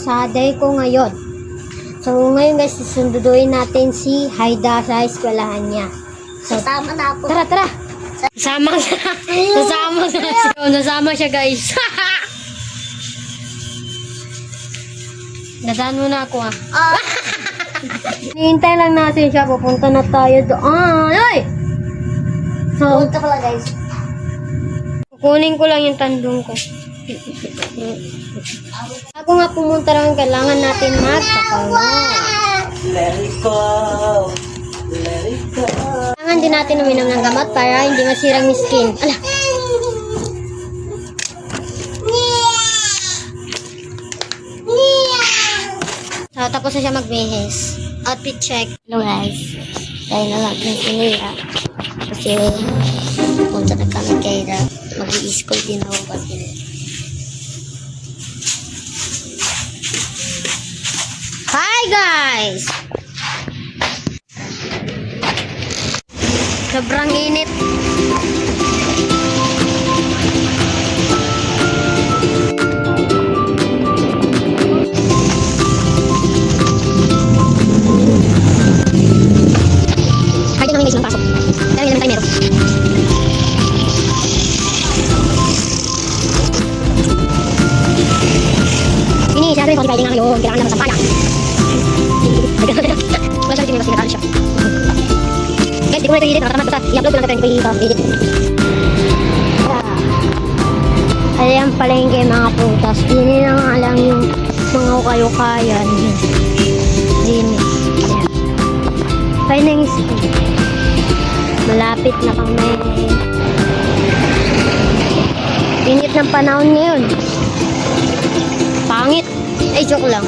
sa day ko ngayon. So, ngayon guys, susunduin natin si Haida sa eskwelahan niya. So, Sama na ako. tara, tara! Nasama siya guys. Dadaan muna ako Hihintay lang natin siya. Pupunta na tayo doon. Ay! So, Punta pala guys. kukunin ko lang yung tandong ko. Ako nga pumunta lang, kailangan natin magpapawa. Let it go. Let it go. Kailangan din natin uminom ng gamot para hindi masirang yung skin. Ala! So, tapos na siya magbihis. Outfit check. Hello guys. Tayo na lang ng sinila. Kasi, punta na kami kaya mag-i-school din ako kasi. Hi guys! Sobrang init. Kahit naman guys ng pasok. Pero hindi naman tayo meron. Ini, siya rin, pag-riding nga kayo. Kailangan naman sa pala. Wala siya rin kasi nakakala siya. Guys, di ko na ito i-edit. Nakatamad. Basta i-upload ko lang ito. I-edit. Ayan pala yung kay mga prutas. Dini na nga lang yung mga ukayo-kayan. Dini. Kaya na yung school. Malapit na kami. Init ng panahon ngayon. Pangit. Ay, joke lang.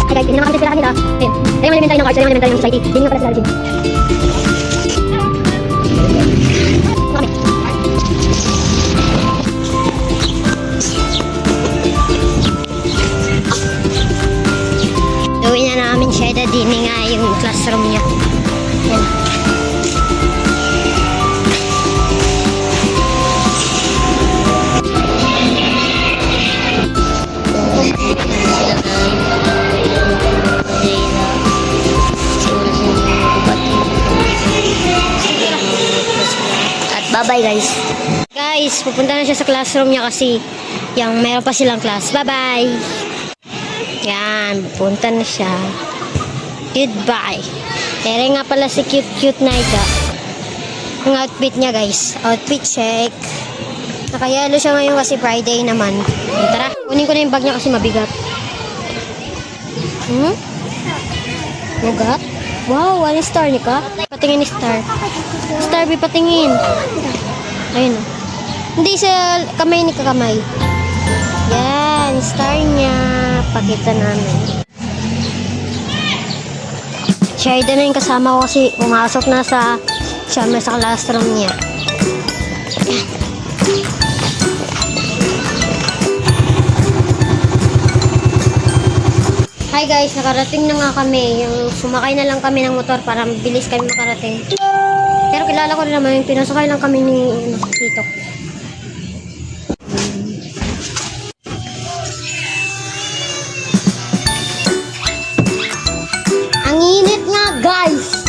Guys, hindi naman kasi sila kanila. Ayun. Tayo malimin tayo ng cards. Tayo malimin tayo ng society. Hindi nga pala sila rin. Gawin na namin siya. Dini nga yung classroom niya. Yan. Bye-bye guys. Guys, pupunta na siya sa classroom niya kasi yung meron pa silang class. Bye-bye. Yan, pupunta na siya. Goodbye. Tere nga pala si cute na ika. Ang outfit niya guys. Outfit check. Nakayalo siya ngayon kasi Friday naman. Tara, kunin ko na yung bag niya kasi mabigat. Magat? Wow, one star ni ka? Patingin ni star. Star, patingin. Ayun o. Hindi sa kamay ni kakamay. Yan, star niya. Pakita namin. Shaida na yung kasama ko kasi pumasok na sa classroom niya. Hi guys, nakarating na nga kami. Yung sumakay na lang kami ng motor para mabilis kami makarating. Pero kilala ko rin naman yung pinasakay lang kami ni Tito. Ang init nga guys!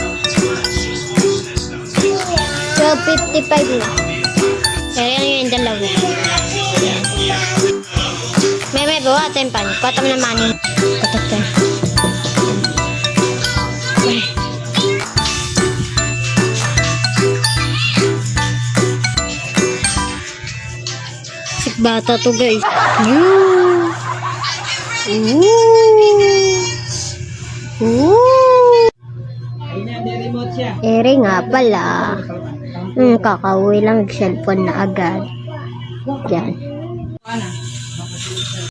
12:55 na. Kaya yan yung dalawa. May bawa tayo pa. Kuha mo naman yung katatay. Bata to guys. Ere nga pala. Kakauwi lang cellphone na agad. Yan.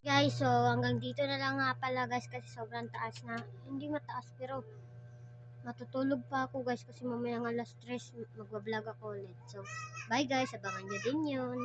Guys, so hanggang dito na lang nga pala guys kasi sobrang taas na. Hindi mataas pero matutulog pa ako guys kasi mamaya nga alas 3 magbablog ako ulit. So, bye guys. Abangan nyo din yun.